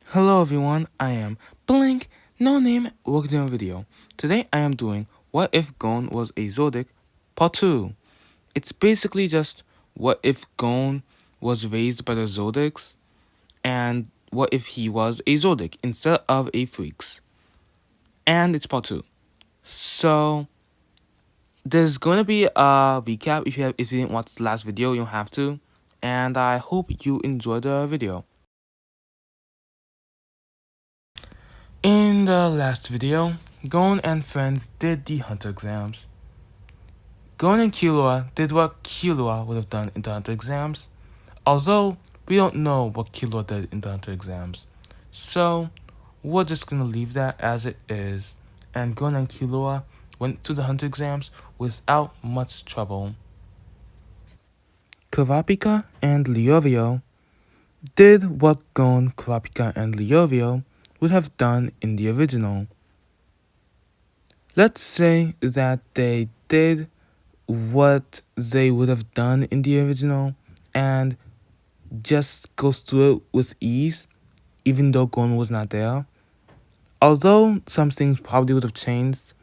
Hello everyone, I am Blink, no name, welcome to a video. Today I am doing What If Gon Was a Zoldyck Part 2. It's basically just what if Gon was raised by the Zoldicks and what if he was a Zoldyck instead of a Freaks. And it's Part 2. So there's going to be a recap. If you didn't watch the last video, you don't have to. And I hope you enjoyed the video. In the last video, Gon and friends did the hunter exams. Gon and Killua did what Killua would have done in the hunter exams, although we don't know what Killua did in the hunter exams. So we're just gonna leave that as it is, and Gon and Killua went to the hunter exams without much trouble. Kurapika and Leovio did what Gon, Kurapika, and Leovio would have done in the original. Let's say that they did what they would have done in the original and just goes through it with ease, even though Gon was not there. Although some things probably would have changed,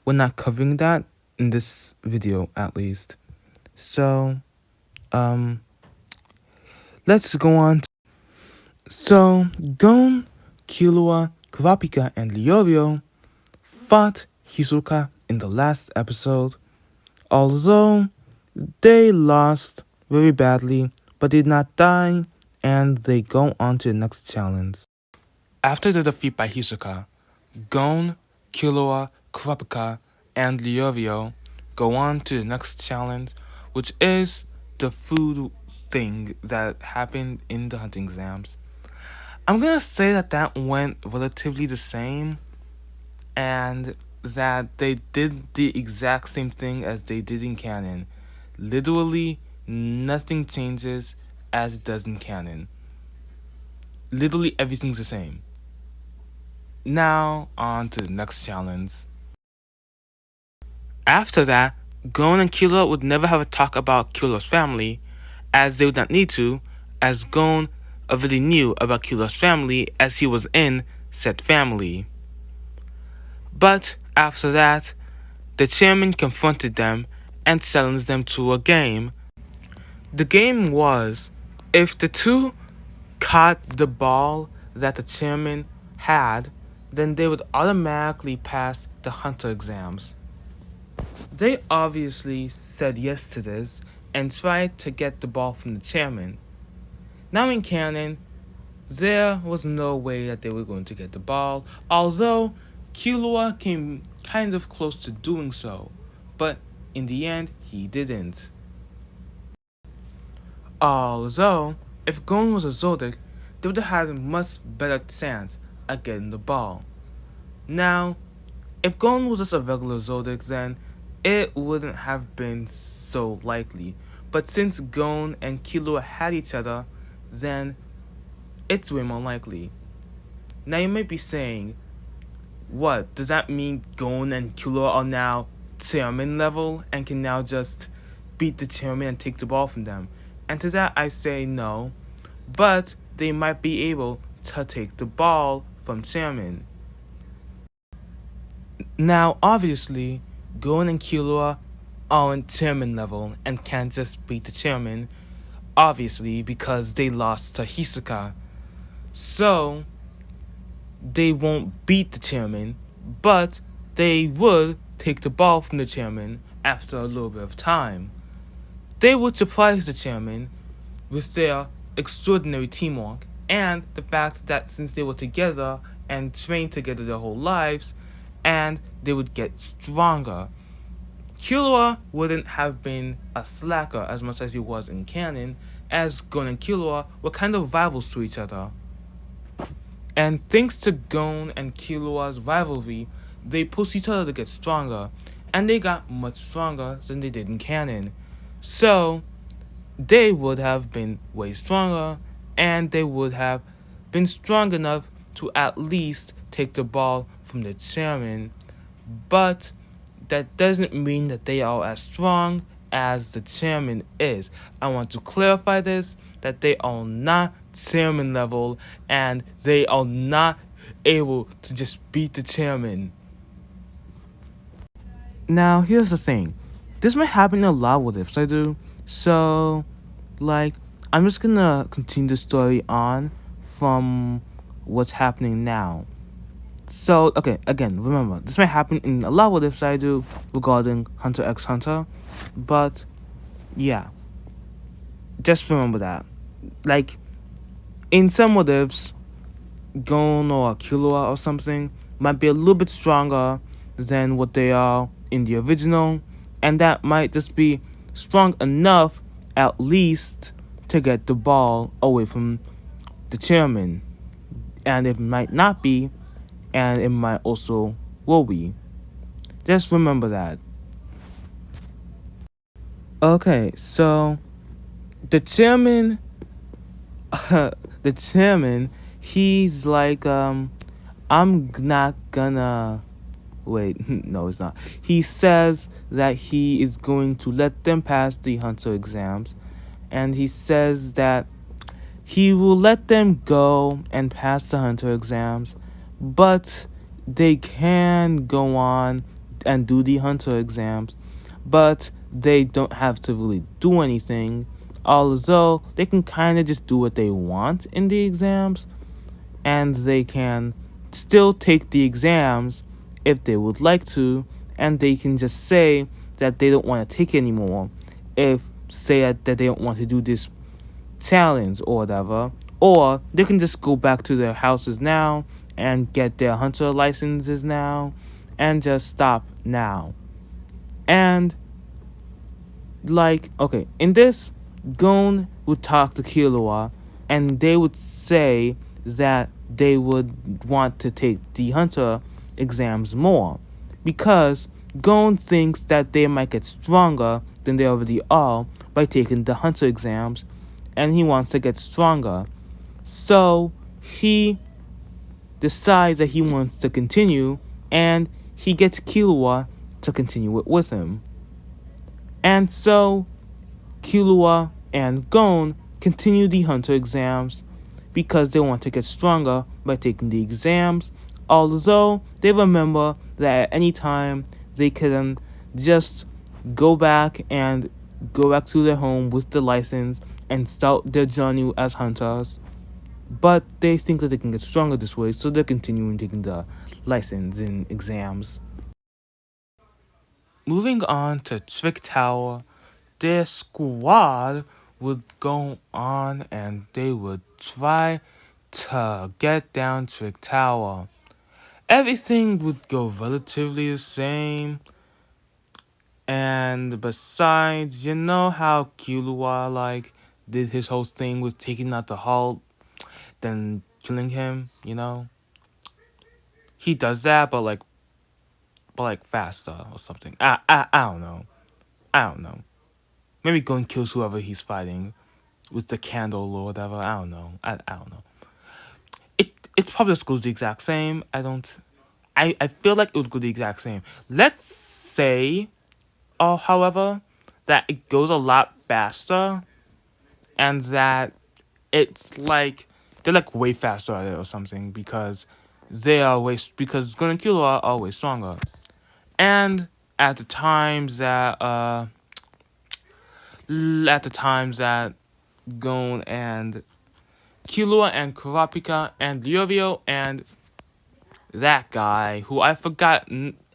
we're not covering that in this video at least. So, let's go on. So, Gon, Killua, Kurapika, and Leorio fought Hisoka in the last episode, although they lost very badly but did not die, and they go on to the next challenge. After the defeat by Hisoka, Gon, Killua, Kurapika, and Leorio go on to the next challenge, which is the food thing that happened in the hunting exams. I'm gonna say that went relatively the same, and that they did the exact same thing as they did in canon. Literally, nothing changes as it does in canon. Literally, everything's the same. Now, on to the next challenge. After that, Gon and Killua would never have a talk about Killua's family, as they would not need to, as Gon already knew about Killua's family as he was in said family. But after that, the chairman confronted them and challenged them to a game. The game was, if the two caught the ball that the chairman had, then they would automatically pass the hunter exams. They obviously said yes to this and tried to get the ball from the chairman. Now in canon, there was no way that they were going to get the ball, although Killua came kind of close to doing so, but in the end, he didn't. Although, if Gon was a Zoldyck, they would have had a much better chance at getting the ball. Now, if Gon was just a regular Zoldyck, then it wouldn't have been so likely. But since Gon and Killua had each other, then it's way more likely. Now you might be saying, what, does that mean Gon and Killua are now chairman level and can now just beat the chairman and take the ball from them? And to that I say no, but they might be able to take the ball from chairman. Now obviously, Gon and Killua are on chairman level and can't just beat the chairman, obviously because they lost to Hisoka. So they won't beat the chairman, but they would take the ball from the chairman after a little bit of time. They would surprise the chairman with their extraordinary teamwork and the fact that since they were together and trained together their whole lives, and they would get stronger. Killua wouldn't have been a slacker as much as he was in canon, as Gon and Killua were kind of rivals to each other. And thanks to Gon and Killua's rivalry, they pushed each other to get stronger, and they got much stronger than they did in canon. So, they would have been way stronger, and they would have been strong enough to at least take the ball from the chairman. But that doesn't mean that they are as strong as the chairman is. I want to clarify this, that they are not chairman level, and they are not able to just beat the chairman. Now, here's the thing. This might happen a lot with ifs I do. So, like, I'm just gonna continue the story on from what's happening now. So, okay, again, remember, this might happen in a lot of ifs I do regarding Hunter x Hunter. But, yeah, just remember that. Like, in some what ifs, Gon or Killua or something might be a little bit stronger than what they are in the original, and that might just be strong enough at least to get the ball away from the chairman. And it might not be, and it might also will be. Just remember that. Okay, so the chairman, the chairman, he's like, I'm not gonna. Wait, no, it's not. He says that he is going to let them pass the hunter exams, and he says that he will let them go and pass the hunter exams, but they can go on and do the hunter exams, but they don't have to really do anything, although they can kind of just do what they want in the exams, and they can still take the exams if they would like to, and they can just say that they don't want to take anymore if say that they don't want to do this challenge or whatever, or they can just go back to their houses now and get their hunter licenses now and just stop now. And like, okay, in this, Gon would talk to Killua, and they would say that they would want to take the hunter exams more, because Gon thinks that they might get stronger than they already are by taking the hunter exams, and he wants to get stronger. So he decides that he wants to continue, and he gets Killua to continue it with him. And so Killua and Gon continue the hunter exams because they want to get stronger by taking the exams, although they remember that at any time they can just go back to their home with the license and start their journey as hunters. But they think that they can get stronger this way, so they're continuing taking the license and exams. Moving on to Trick Tower, their squad would go on and they would try to get down Trick Tower. Everything would go relatively the same. And besides, you know how Killua like did his whole thing with taking out the Hulk, then killing him, you know? He does that but like faster or something. I don't know. I don't know. Maybe go and kills whoever he's fighting with the candle or whatever. I don't know. I don't know. It probably just goes the exact same. I feel like it would go the exact same. Let's say, however, that it goes a lot faster, and that it's like they're like way faster at it or something because Gun and Kilo are always stronger. And at the times that Gon and Killua and Kurapika and Lyovio and that guy who I forgot.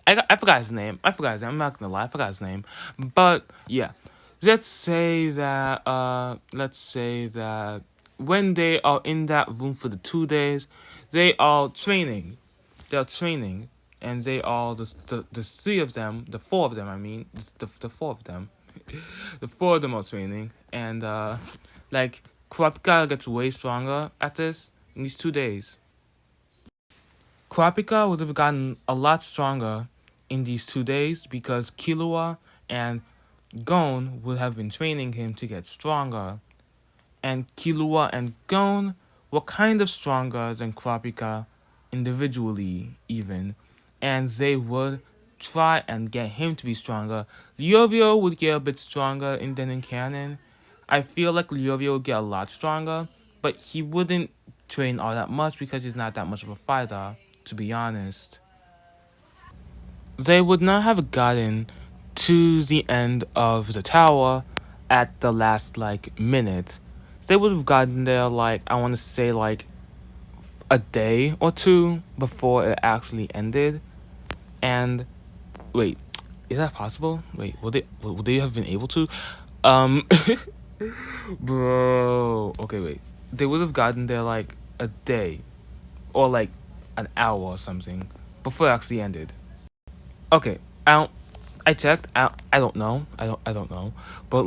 I forgot his name. I'm not gonna lie. I forgot his name. But yeah, let's say that. When they are in that room for the 2 days, they are training. They're training, and they are the three of them, the four of them. I mean, the four of them. The four of them are training, and like Kurapika gets way stronger at this in these 2 days. Kurapika would have gotten a lot stronger in these 2 days because Killua and Gon would have been training him to get stronger. And Killua and Gon were kind of stronger than Kurapika individually, even. And they would try and get him to be stronger. Lyovio would get a bit stronger than in canon. I feel like Lyovio would get a lot stronger, but he wouldn't train all that much because he's not that much of a fighter, to be honest. They would not have gotten to the end of the tower at the last minute. They would have gotten there I want to say a day or two before it actually ended. And wait, is that possible? Wait, would they have been able to? Um, bro. Okay, wait. They would have gotten there a day or an hour or something before it actually ended. Okay, I don't. I checked. I don't know. I don't know. But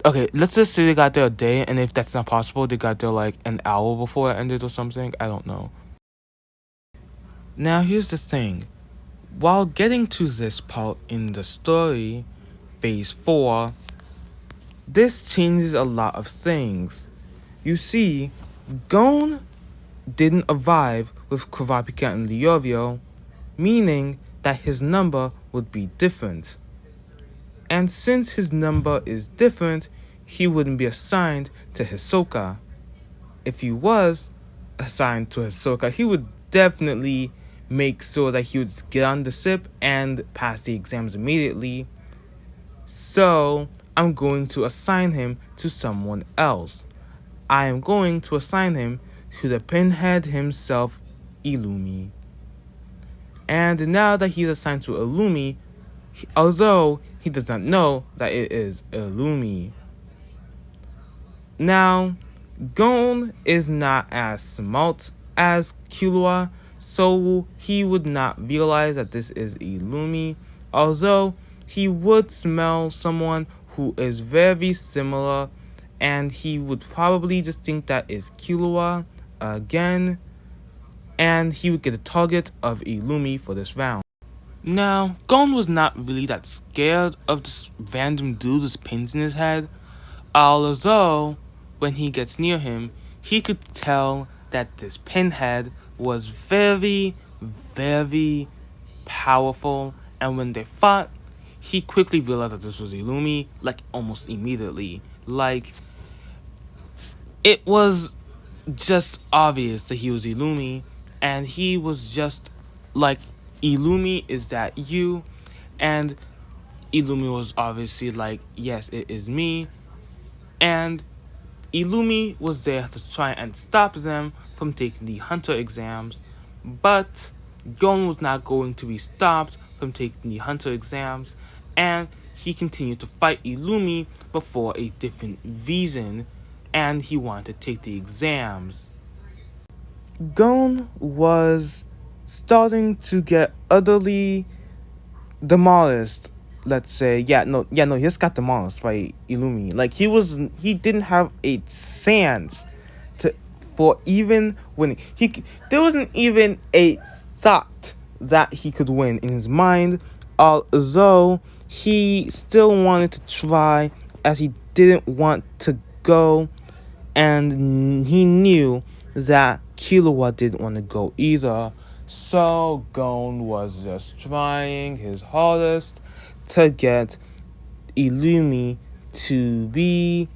okay, let's just say they got there a day, and if that's not possible, they got there an hour before it ended or something. I don't know. Now here's the thing. While getting to this part in the story, phase 4, this changes a lot of things. You see, Gon didn't arrive with Kurapika and Leorio, meaning that his number would be different. And since his number is different, he wouldn't be assigned to Hisoka. If he was assigned to Hisoka, he would definitely make sure that he would get on the ship and pass the exams immediately. So I'm going to assign him to someone else. I am going to assign him to the pinhead himself, Illumi. And now that he's assigned to Illumi, although he does not know that it is Illumi. Now, Gon is not as smart as Killua, so he would not realize that this is Illumi, although he would smell someone who is very similar, and he would probably just think that is Killua again, and he would get a target of Illumi for this round. Now, Gon was not really that scared of this random dude with pins in his head, although when he gets near him, he could tell that this pinhead was very, very powerful, and when they fought, he quickly realized that this was Illumi, almost immediately. It was just obvious that he was Illumi, and he was just like, Illumi, is that you? And Illumi was obviously like, yes, it is me. And Illumi was there to try and stop them from taking the hunter exams, but Gon was not going to be stopped from taking the hunter exams, and he continued to fight Illumi, but for a different reason, and he wanted to take the exams. Gon was starting to get utterly demolished. Let's say, no, he just got demolished by Illumi. He didn't have a chance for even winning. There wasn't even a thought that he could win in his mind, although he still wanted to try, as he didn't want to go, and he knew that Killua didn't want to go either. So Gon was just trying his hardest to get Illumi to be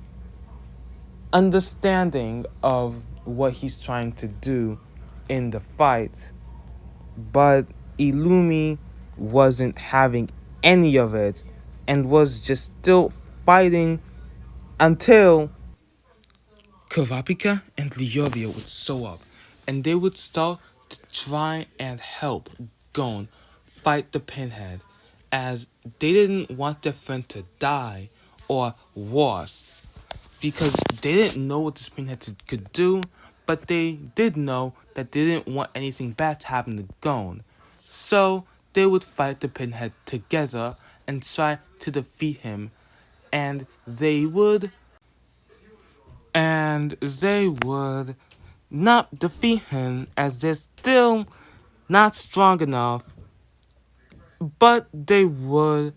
understanding of what he's trying to do in the fight. But Illumi wasn't having any of it and was just still fighting until Kurapika and Leorio would show up, and they would start to try and help Gon fight the pinhead, as they didn't want their friend to die, or worse, because they didn't know what this pinhead could do, but they did know that they didn't want anything bad to happen to Gon. So they would fight the pinhead together and try to defeat him, and they would not defeat him, as they're still not strong enough, but they would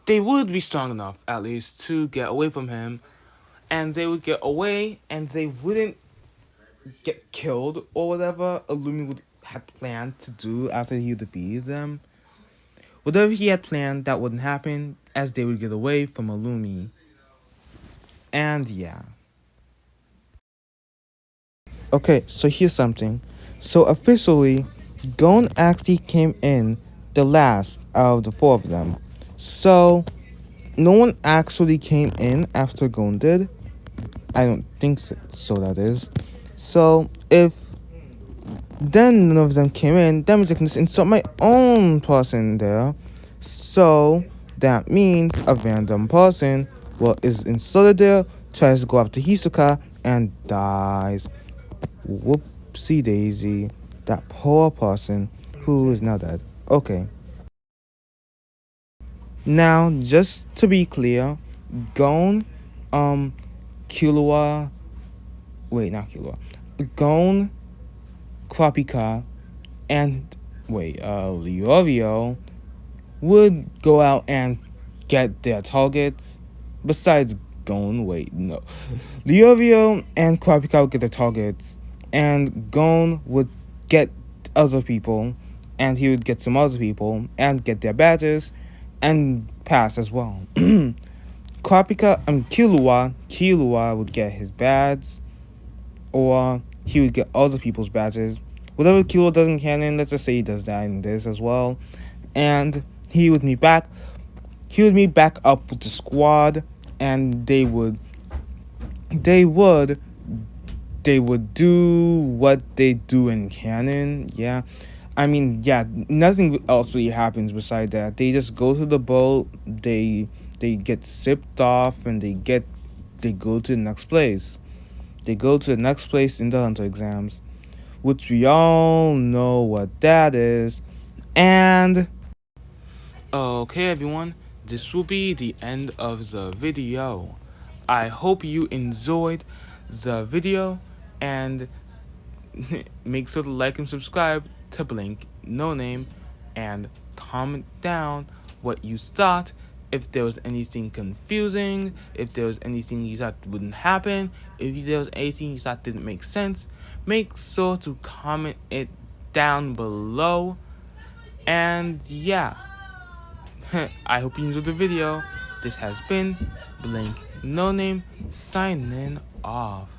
be strong enough, at least, to get away from him, and they would get away, and they wouldn't get killed or whatever Illumi would have planned to do after he defeated them. Whatever he had planned, that wouldn't happen, as they would get away from Illumi. And yeah. Okay, so here's something. So officially, Gon actually came in the last of the four of them. So no one actually came in after Gon did. I don't think so, that is. So if then none of them came in, that means I can just insert my own person there. So that means a random person is inserted there, tries to go after Hisoka, and dies. Whoopsie daisy. That poor person who is now dead. Okay. Now, just to be clear, Gon, Killua, wait, not Killua, Gon, Kurapika, and Leorio would go out and get their targets. Besides Gon, wait, no. Leorio and Kurapika would get their targets, and Gon would get other people, and he would get some other people, and get their badges, and pass as well. Killua would get his badge, or he would get other people's badges. Whatever Killua does in canon, let's just say he does that in this as well. And he would meet back up with the squad, and they would do what they do in canon. Yeah, I mean, yeah, nothing else really happens beside that. They just go to the boat, they get sipped off, and they go to the next place. They go to the next place in the hunter exams, which we all know what that is. And okay, everyone, this will be the end of the video. I hope you enjoyed the video, and make sure to like and subscribe to Blink No Name, and comment down what you thought. If there was anything confusing, if there was anything you thought wouldn't happen, if there was anything you thought didn't make sense, make sure to comment it down below. And yeah, I hope you enjoyed the video. This has been Blink No Name signing off.